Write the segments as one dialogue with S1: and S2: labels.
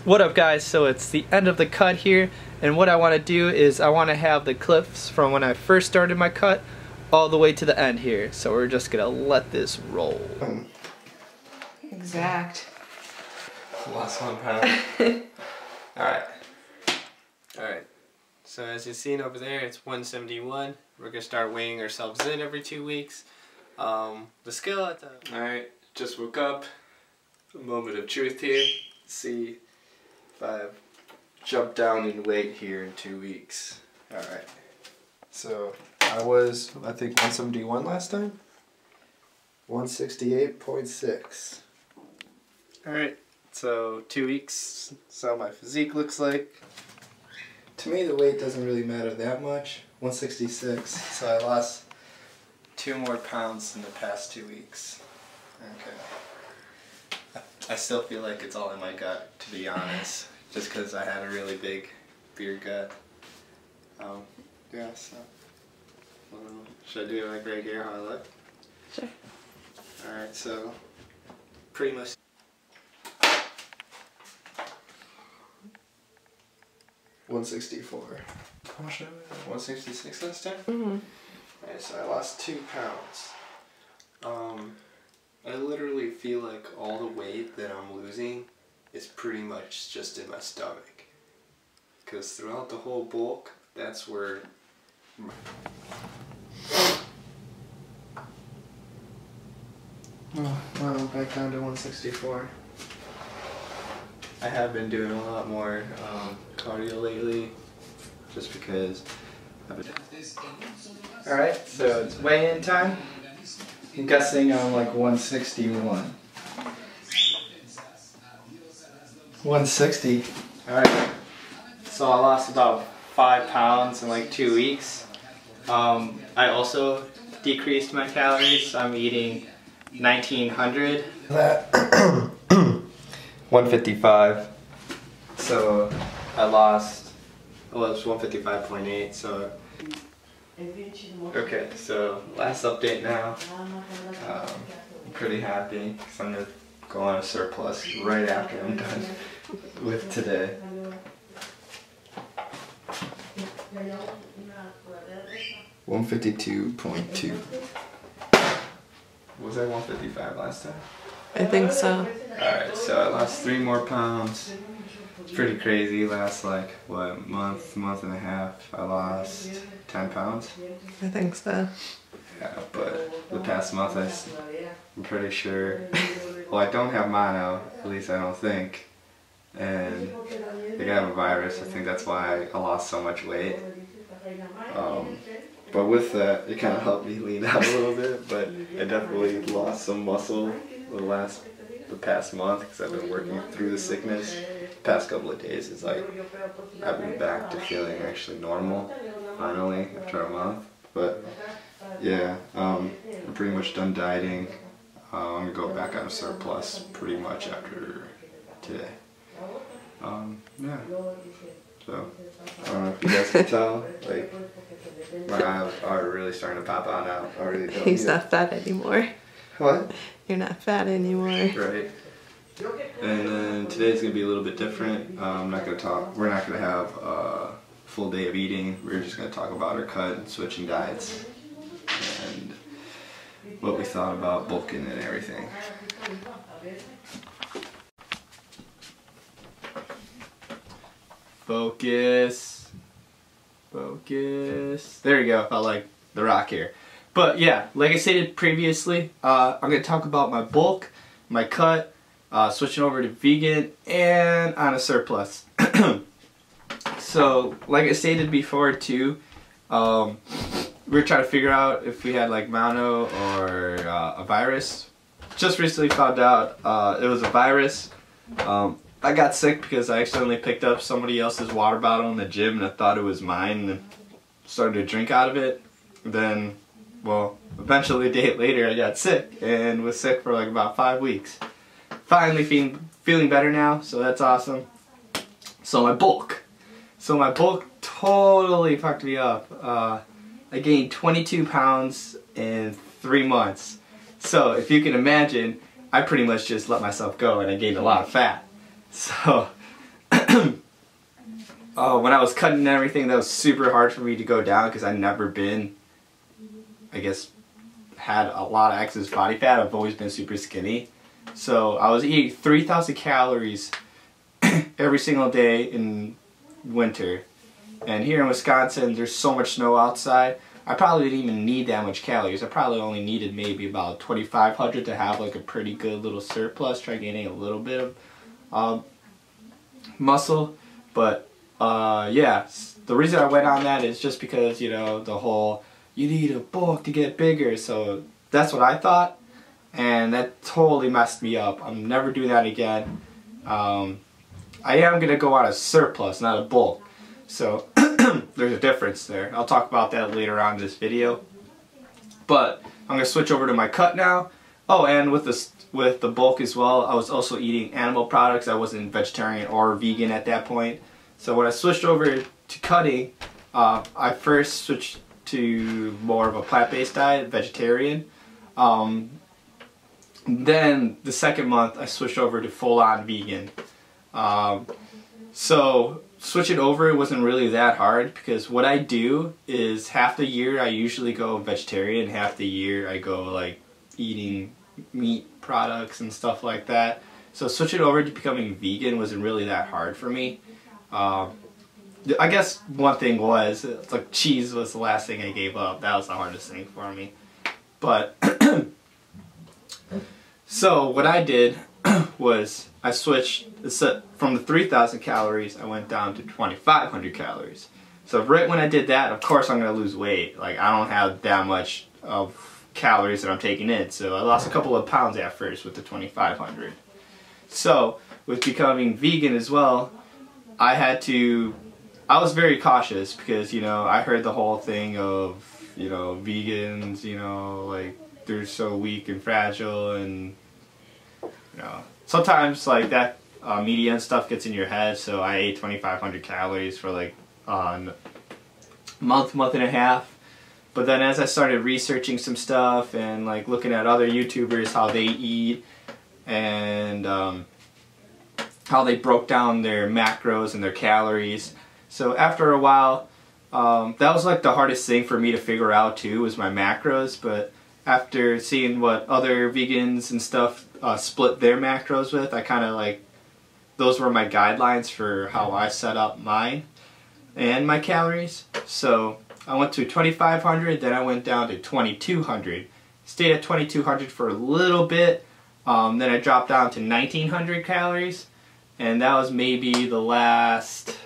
S1: What up guys, so it's the end of the cut here, and what I want to do is I want to have the clips from when I first started my cut all the way to the end here, so we're just gonna let this roll.
S2: Exact.
S3: Lost 1 pound. Alright, so as you've seen over there, it's 171. We're gonna start weighing ourselves in every 2 weeks. The scale at the... Alright, just woke up. A moment of truth here. See if I've jumped down in weight here in 2 weeks. Alright, so I was, I think, 171 last time. 168.6. Alright, so 2 weeks, so my physique looks like. To me, the weight doesn't really matter that much. 166, so I lost 2 more pounds in the past 2 weeks. Okay. I still feel like it's all in my gut, to be honest, just because I had a really big beer gut. Yeah, so. Should I do it like right here, how I look?
S2: Sure.
S3: Alright, so pretty much. $164. How much did I weigh? 166 last time?
S2: Mm-hmm.
S3: Alright, so I lost 2 pounds. I literally feel like all the weight that I'm losing is pretty much just in my stomach. Because throughout the whole bulk, that's where... Oh, wow, back down to 164. I have been doing a lot more cardio lately, just because I've been... Alright, so it's weigh-in time. I'm guessing I'm like 161. 160. Alright, so I lost about 5 pounds in like 2 weeks. I also decreased my calories. I'm eating 1900. That 155. So I lost, well, it's 155.8, so okay, so last update now. I'm pretty happy because I'm going to go on a surplus right after I'm done with today. $152.2. Was I 155 last time?
S2: I think so.
S3: Alright, so I lost 3 more pounds. It's pretty crazy. Last like, what, month and a half, I lost 10 pounds.
S2: I think so.
S3: Yeah, but the past month I'm pretty sure, well, I don't have mono, at least I don't think. And I think I have a virus. I think that's why I lost so much weight. But with that, it kind of helped me lean out a little bit, but I definitely lost some muscle the past month because I've been working through the sickness. The past couple of days, it's like I've been back to feeling actually normal, finally, after a month. But yeah, I'm pretty much done dieting. I'm gonna go back on a surplus pretty much after today. Yeah. So, I don't know if you guys can tell, like, my eyes are really starting to pop on out. I really don't.
S2: He's not fat anymore.
S3: What?
S2: You're not fat anymore.
S3: Right. And then today's gonna be a little bit different. We're not gonna have a full day of eating. We're just gonna talk about our cut and switching diets and what we thought about bulking and everything. Focus. Focus. There you go. I like the rock here. But yeah, like I stated previously, I'm going to talk about my bulk, my cut, switching over to vegan, and on a surplus. So, like I stated before too, we were trying to figure out if we had like mono or a virus. Just recently found out it was a virus. I got sick because I accidentally picked up somebody else's water bottle in the gym and I thought it was mine and started to drink out of it. Then, well, eventually a day later I got sick and was sick for like about 5 weeks. Finally feeling better now, so that's awesome. So my bulk totally fucked me up. I gained 22 pounds in 3 months. So if you can imagine, I pretty much just let myself go and I gained a lot of fat. So
S4: when I was cutting and everything, that was super hard for me to go down because I've never been, I guess, had a lot of excess body fat. I've always been super skinny. So I was eating 3,000 calories every single day in winter. And here in Wisconsin, there's so much snow outside. I probably didn't even need that much calories. I probably only needed maybe about 2,500 to have like a pretty good little surplus, try gaining a little bit of muscle. But yeah, the reason I went on that is just because, you know, the whole, you need a bulk to get bigger. So that's what I thought. And that totally messed me up. I'm never doing that again. I am going to go on a surplus, not a bulk. So there's a difference there. I'll talk about that later on in this video. But I'm going to switch over to my cut now. Oh, and with the bulk as well, I was also eating animal products. I wasn't vegetarian or vegan at that point. So when I switched over to cutting, I first switched to more of a plant-based diet, vegetarian. Then the second month I switched over to full-on vegan. So switching over, it wasn't really that hard because what I do is half the year I usually go vegetarian, half the year I go like eating meat products and stuff like that. So switching over to becoming vegan wasn't really that hard for me. I guess one thing was, like, cheese was the last thing I gave up. That was the hardest thing for me. But so what I did was I switched from the 3,000 calories, I went down to 2,500 calories. So right when I did that, of course I'm going to lose weight. Like, I don't have that much of calories that I'm taking in. So I lost a couple of pounds at first with the 2,500. So with becoming vegan as well, I was very cautious because, you know, I heard the whole thing of, you know, vegans, you know, like, they're so weak and fragile, and, you know, sometimes like that media and stuff gets in your head. So I ate 2,500 calories for like a month and a half. But then as I started researching some stuff and like looking at other YouTubers, how they eat, and how they broke down their macros and their calories. So after a while, that was like the hardest thing for me to figure out too, was my macros. But after seeing what other vegans and stuff split their macros with, I kind of like, those were my guidelines for how I set up mine and my calories. So I went to 2,500, then I went down to 2,200. Stayed at 2,200 for a little bit, then I dropped down to 1,900 calories. And that was maybe the last,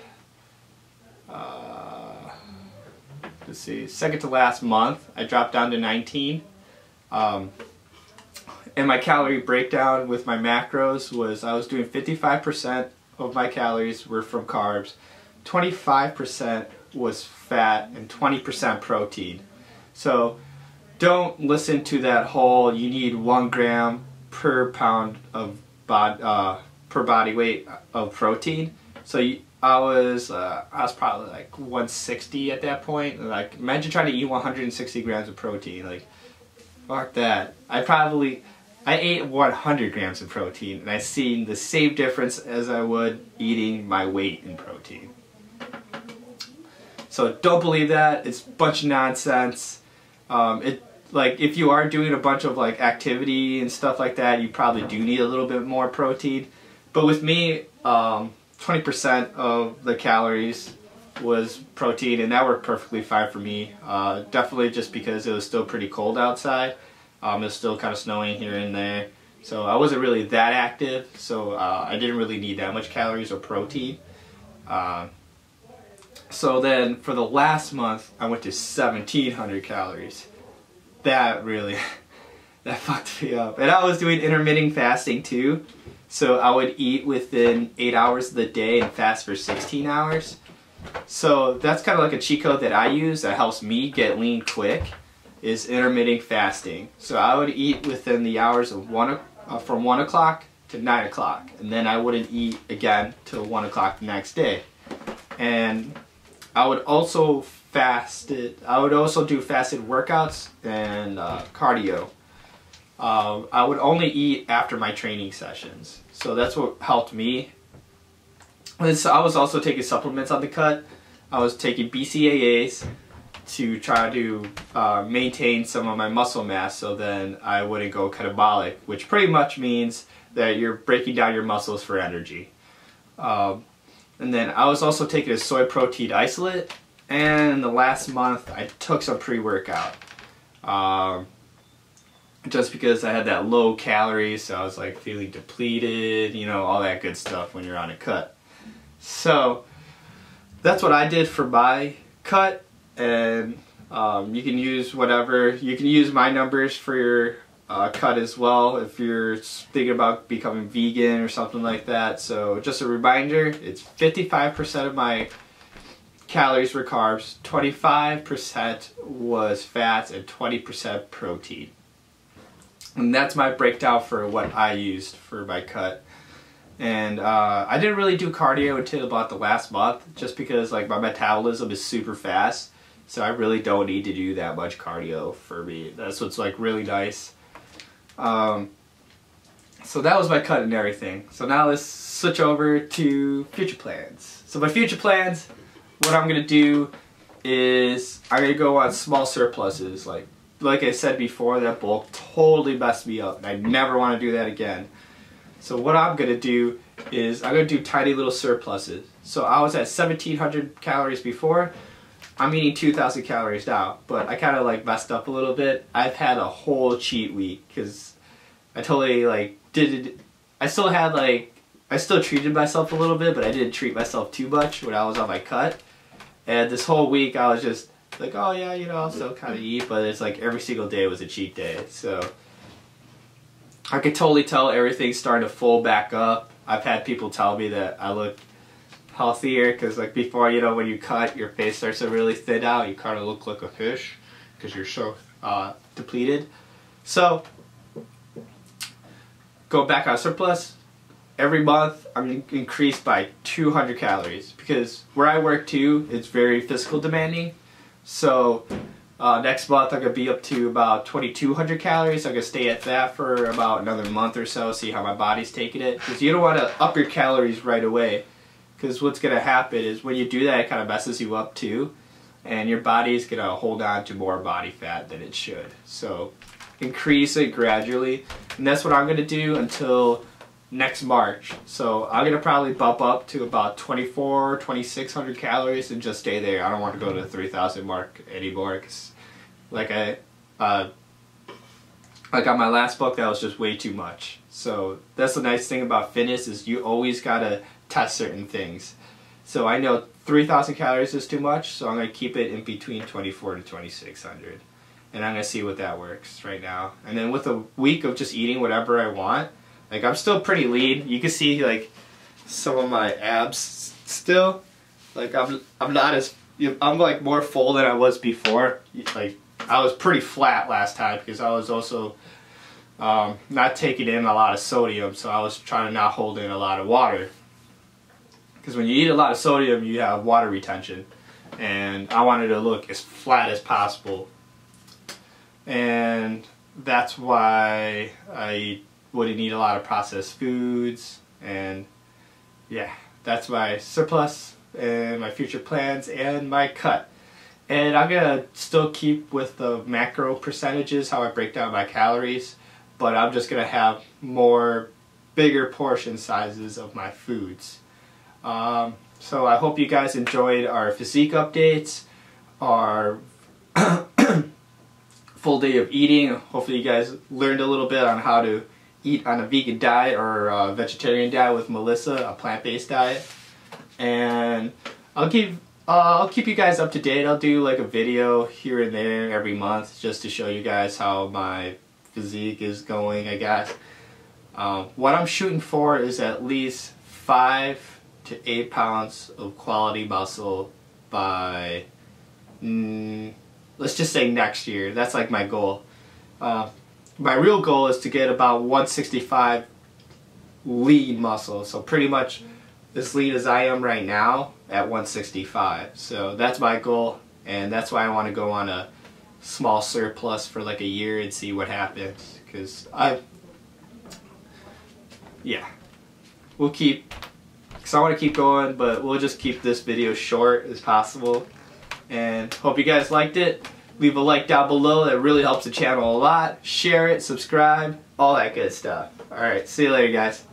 S4: let's see, second to last month. I dropped down to 19. And my calorie breakdown with my macros was, I was doing 55% of my calories were from carbs, 25% was fat, and 20% protein. So don't listen to that whole, you need 1 gram per pound of per body weight of protein. So I was probably like 160 at that point. Like, imagine trying to eat 160 grams of protein. Like, fuck that. I ate 100 grams of protein, and I seen the same difference as I would eating my weight in protein. So don't believe that. It's a bunch of nonsense. Like, if you are doing a bunch of like activity and stuff like that, you probably do need a little bit more protein. But with me, 20% of the calories was protein, and that worked perfectly fine for me. Definitely just because it was still pretty cold outside. It was still kind of snowing here and there. So I wasn't really that active, so I didn't really need that much calories or protein. So then for the last month, I went to 1,700 calories. That really, that fucked me up. And I was doing intermittent fasting too. So I would eat within 8 hours of the day and fast for 16 hours. So that's kind of like a cheat code that I use that helps me get lean quick, is intermittent fasting. So I would eat within the hours of from 1 o'clock to 9 o'clock. And then I wouldn't eat again till 1 o'clock the next day. And I would also do fasted workouts and cardio. I would only eat after my training sessions. So that's what helped me I was also taking supplements on the cut. I was taking BCAAs to try to maintain some of my muscle mass, so then I wouldn't go catabolic, which pretty much means that you're breaking down your muscles for energy. And then I was also taking a soy protein isolate, and in the last month I took some pre-workout. Just because I had that low calories, so I was like feeling depleted, you know, all that good stuff when you're on a cut. So that's what I did for my cut, and you can use whatever. You can use my numbers for your cut as well if you're thinking about becoming vegan or something like that. So just a reminder, it's 55% of my calories were carbs, 25% was fats, and 20% protein. And that's my breakdown for what I used for my cut. And I didn't really do cardio until about the last month, just because like my metabolism is super fast, so I really don't need to do that much cardio for me. That's what's like really nice. So that was my cut and everything. So now let's switch over to future plans. So my future plans, what I'm gonna do is I'm gonna go on small surpluses. Like I said before, that bulk totally messed me up, and I never want to do that again. So what I'm gonna do is I'm gonna do tiny little surpluses. So I was at 1,700 calories before. I'm eating 2,000 calories now, but I kind of like messed up a little bit. I've had a whole cheat week because I totally like I still treated myself a little bit, but I didn't treat myself too much when I was on my cut. And this whole week I was just like, oh yeah, you know, I'll still kind of eat, but it's like every single day was a cheat day. So I could totally tell everything's starting to full back up. I've had people tell me that I look healthier because like before, you know, when you cut, your face starts to really thin out. You kind of look like a fish because you're so depleted. So go back on surplus. Every month I'm going to increase by 200 calories because where I work too, it's very physical demanding. So next month I'm going to be up to about 2,200 calories. I'm going to stay at that for about another month or so, see how my body's taking it. Because you don't want to up your calories right away. Because what's going to happen is when you do that, it kind of messes you up too. And your body's going to hold on to more body fat than it should. So increase it gradually. And that's what I'm going to do until next March. So I'm going to probably bump up to about 2,600 calories and just stay there. I don't want to go to the 3,000 mark anymore because like on my last book, that was just way too much. So that's the nice thing about fitness is you always got to test certain things. So I know 3,000 calories is too much, so I'm going to keep it in between 2,400 to 2,600. And I'm going to see what that works right now. And then with a week of just eating whatever I want, like I'm still pretty lean. You can see like some of my abs still. Like I'm like more full than I was before. Like I was pretty flat last time because I was also not taking in a lot of sodium, so I was trying to not hold in a lot of water. Because when you eat a lot of sodium, you have water retention, and I wanted to look as flat as possible. And that's why I wouldn't eat a lot of processed foods, and yeah, that's my surplus and my future plans and my cut. And I'm gonna still keep with the macro percentages, how I break down my calories, but I'm just gonna have bigger portion sizes of my foods. So I hope you guys enjoyed our physique updates, our full day of eating. Hopefully you guys learned a little bit on how to eat on a vegan diet or a vegetarian diet with Melissa, a plant-based diet. And I'll keep you guys up to date. I'll do like a video here and there every month just to show you guys how my physique is going, I guess. What I'm shooting for is at least 5 to 8 pounds of quality muscle by, let's just say next year. That's like my goal. My real goal is to get about 165 lean muscle. So pretty much as lean as I am right now at 165. So that's my goal, and that's why I want to go on a small surplus for like a year and see what happens. Because we'll keep because I want to keep going, but we'll just keep this video short as possible. And hope you guys liked it. Leave a like down below, that really helps the channel a lot. Share it, subscribe, all that good stuff. Alright, see you later guys.